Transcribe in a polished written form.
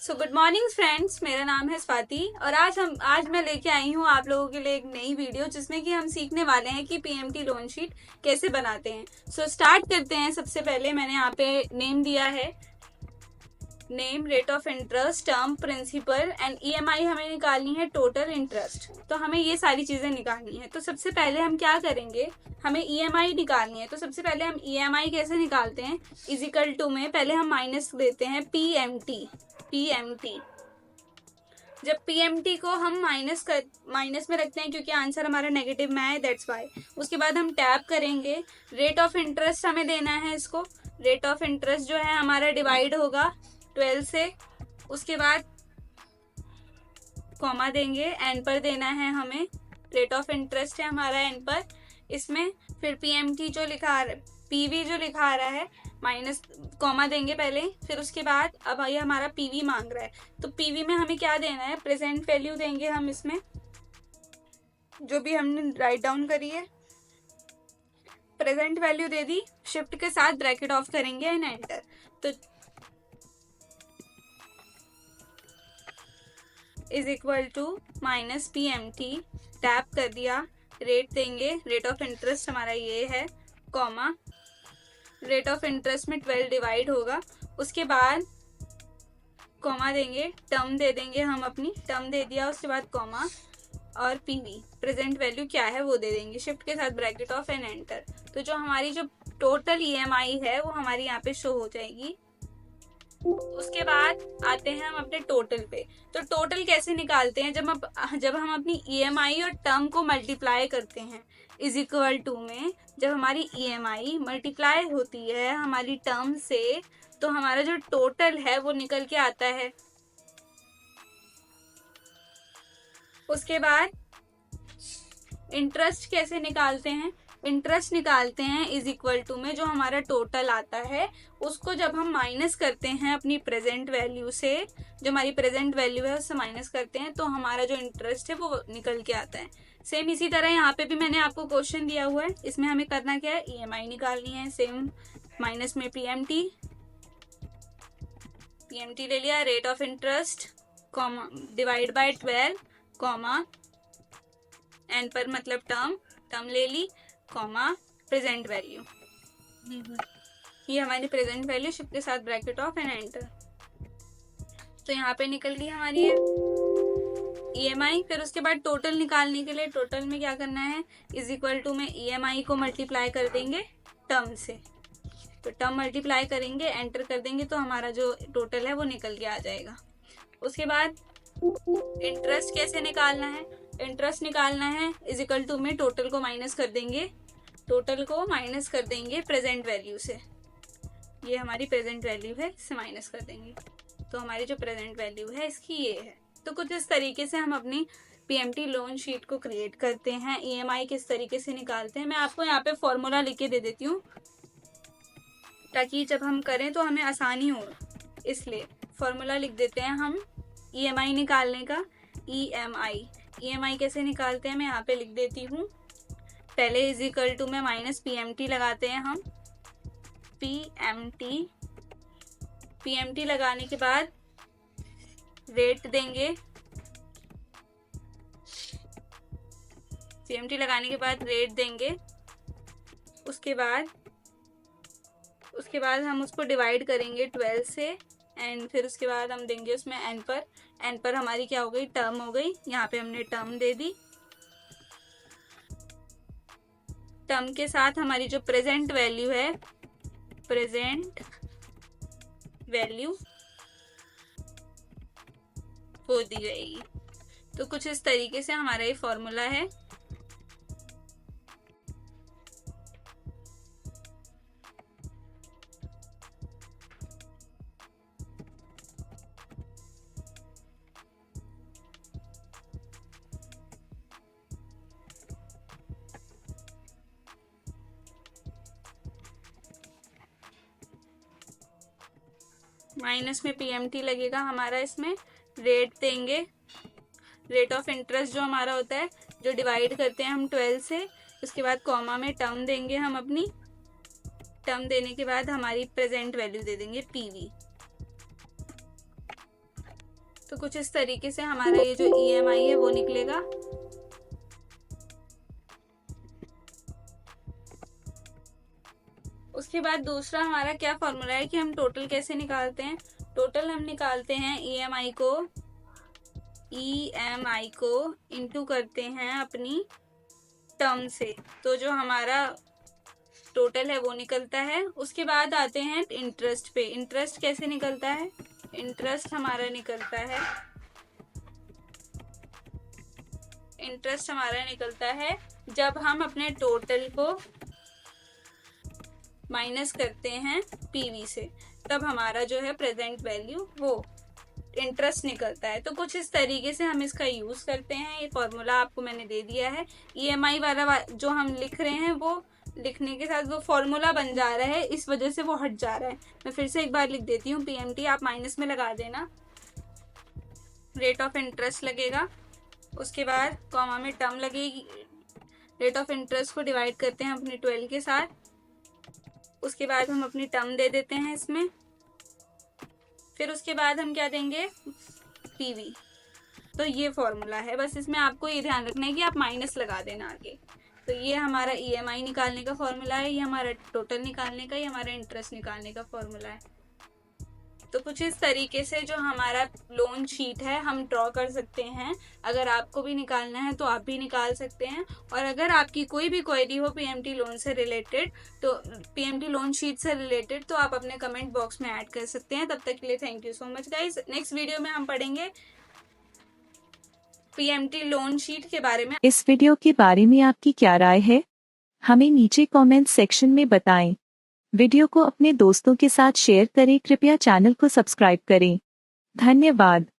So good morning friends, मेरा नाम है स्वाति और आज मैं लेके आई हूँ आप लोगों के लिए एक नई वीडियो जिसमें कि हम सीखने वाले हैं कि पीएमटी लोन शीट कैसे बनाते हैं। सो स्टार्ट करते हैं। सबसे पहले मैंने यहाँ पे नेम दिया है, name, rate of interest, term, principal and EMI हमें निकालनी है, टोटल इंटरेस्ट। तो हमें ये सारी चीजें निकालनी है। तो सबसे पहले हम क्या करेंगे, हमें ईएमआई निकालनी है। तो सबसे पहले हम ईएमआई कैसे निकालते हैं, इजिकल टू में पहले हम माइनस देते हैं पीएमटी। जब पीएमटी को हम माइनस में रखते हैं क्योंकि आंसर हमारा नेगेटिव में है, दैट्स वाई। उसके बाद हम टैप करेंगे, रेट ऑफ इंटरेस्ट हमें देना है इसको। रेट ऑफ इंटरेस्ट जो है हमारा डिवाइड होगा 12 से। उसके बाद कॉमा देंगे, एन पर देना है हमें। रेट ऑफ इंटरेस्ट है हमारा एन पर, इसमें फिर पीएमटी जो लिखा रहा है, पीवी जो लिखा आ रहा है, माइनस कॉमा देंगे पहले। फिर उसके बाद अब ये हमारा पीवी मांग रहा है, तो पीवी में हमें क्या देना है, प्रेजेंट वैल्यू देंगे हम इसमें, जो भी हमने राइट डाउन करी है। प्रेजेंट वैल्यू दे दी, शिफ्ट के साथ ब्रैकेट ऑफ करेंगे एंड एंटर। तो is equal to minus PMT, tap कर दिया, रेट देंगे, रेट ऑफ इंटरेस्ट हमारा ये है, कॉमा, रेट ऑफ इंटरेस्ट में 12 डिवाइड होगा। उसके बाद कॉमा देंगे, टर्म दे देंगे हम अपनी, टर्म दे दिया, उसके बाद कॉमा और पीवी, प्रेजेंट वैल्यू क्या है वो दे देंगे, शिफ्ट के साथ ब्रैकेट ऑफ एंड एंटर। तो जो हमारी जो टोटल ईएमआई है वो हमारी यहाँ पे शो हो जाएगी। उसके बाद आते हैं हम अपने टोटल पे। तो टोटल कैसे निकालते हैं, जब हम अपनी ईएमआई और टर्म को मल्टीप्लाई करते हैं, इज इक्वल टू में जब हमारी ईएमआई मल्टीप्लाई होती है हमारी टर्म से, तो हमारा जो टोटल है वो निकल के आता है। उसके बाद इंटरेस्ट कैसे निकालते हैं, इंटरेस्ट निकालते हैं इज इक्वल टू में जो हमारा टोटल आता है उसको जब हम माइनस करते हैं अपनी प्रेजेंट वैल्यू से, जो हमारी प्रेजेंट वैल्यू है उससे माइनस करते हैं, तो हमारा जो इंटरेस्ट है वो निकल के आता है। सेम इसी तरह यहाँ पे भी मैंने आपको क्वेश्चन दिया हुआ है, इसमें हमें करना क्या है, ईएमआई निकालनी है। सेम माइनस में पीएमटी ले लिया, rate of interest comma divide by 12 comma, N पर मतलब टर्म ले ली, कॉमा, प्रेजेंट वैल्यू, ये हमारी प्रेजेंट वैल्यू, शिफ्ट के साथ ब्रैकेट ऑफ एंड एंटर। तो यहाँ पे निकल गई हमारी ईएमआई। फिर उसके बाद टोटल निकालने के लिए टोटल में क्या करना है, इज इक्वल टू में ईएमआई को मल्टीप्लाई कर देंगे टर्म से। तो टर्म मल्टीप्लाई करेंगे, एंटर कर देंगे, तो हमारा जो टोटल है वो निकल के आ जाएगा। उसके बाद इंटरेस्ट कैसे निकालना है, इंटरेस्ट निकालना है इज इक्वल टू में टोटल को माइनस कर देंगे, प्रेजेंट वैल्यू से। ये हमारी प्रेजेंट वैल्यू है, इससे माइनस कर देंगे, तो हमारी जो प्रेजेंट वैल्यू है इसकी ये है। तो कुछ इस तरीके से हम अपनी पीएमटी लोन शीट को क्रिएट करते हैं। ईएमआई किस तरीके से निकालते हैं मैं आपको यहाँ पे फॉर्मूला लिख के दे देती हूँ ताकि जब हम करें तो हमें आसानी हो, इसलिए फॉर्मूला लिख देते हैं हम ईएमआई निकालने का। ईएमआई कैसे निकालते हैं मैं यहाँ पे लिख देती हूँ। पहले इज इक्वल टू में माइनस पीएमटी लगाते हैं हम, पीएमटी लगाने के बाद रेट देंगे, पीएमटी लगाने के बाद रेट देंगे। उसके बाद हम उसको डिवाइड करेंगे 12 से, एंड फिर उसके बाद हम देंगे उसमें एन पर हमारी क्या हो गई, टर्म हो गई। यहाँ पे हमने टर्म दे दी, टर्म के साथ हमारी जो प्रेजेंट वैल्यू है, प्रेजेंट वैल्यू वो दी जाएगी। तो कुछ इस तरीके से हमारा ये फॉर्मूला है। माइनस में पीएमटी लगेगा हमारा, इसमें रेट देंगे, रेट ऑफ इंटरेस्ट जो हमारा होता है, जो डिवाइड करते हैं हम 12 से। उसके बाद कॉमा में टर्म देंगे हम अपनी, टर्म देने के बाद हमारी प्रेजेंट वैल्यू दे देंगे पीवी। तो कुछ इस तरीके से हमारा ये जो EMI है वो निकलेगा। उसके बाद दूसरा हमारा क्या फॉर्मूला है कि हम टोटल कैसे निकालते हैं। टोटल हम निकालते हैं EMI को इंटू करते हैं अपनी टर्म से, तो जो हमारा टोटल है वो निकलता है। उसके बाद आते हैं इंटरेस्ट पे। इंटरेस्ट कैसे निकलता है। इंटरेस्ट हमारा निकलता है जब हम अपने टोटल को माइनस करते हैं PV से, तब हमारा जो है प्रेजेंट वैल्यू वो इंटरेस्ट निकलता है। तो कुछ इस तरीके से हम इसका यूज करते हैं। ये फॉर्मूला आपको मैंने दे दिया है। EMI वाला जो हम लिख रहे हैं वो लिखने के साथ वो फॉर्मूला बन जा रहा है, इस वजह से वो हट जा रहा है। मैं फिर से एक बार लिख देती हूँ, PMT आप माइनस में लगा देना, रेट ऑफ इंटरेस्ट लगेगा, उसके बाद कॉमा में टर्म लगेगी। रेट ऑफ इंटरेस्ट को डिवाइड करते हैं अपनी 12 के साथ, उसके बाद हम अपनी टर्म दे देते हैं इसमें, फिर उसके बाद हम क्या देंगे PV। तो ये फॉर्मूला है, बस इसमें आपको ये ध्यान रखना है कि आप माइनस लगा देना आगे। तो ये हमारा EMI निकालने का फॉर्मूला है, ये हमारा टोटल निकालने का, ये हमारा इंटरेस्ट निकालने का फॉर्मूला है। तो कुछ इस तरीके से जो हमारा लोन शीट है हम ड्रॉ कर सकते हैं। अगर आपको भी निकालना है तो आप भी निकाल सकते हैं। और अगर आपकी कोई भी क्वेरी हो PMT लोन से रिलेटेड, तो PMT लोन शीट से रिलेटेड, तो आप अपने कमेंट बॉक्स में ऐड कर सकते हैं। तब तक के लिए thank you so much guys. Next video में हम पढ़ेंगे PMT लोन शीट के बारे में। इस वीडियो के बारे में आपकी क्या राय है, हमें नीचे कमेंट सेक्शन में बताएं। वीडियो को अपने दोस्तों के साथ शेयर करें। कृपया चैनल को सब्सक्राइब करें। धन्यवाद।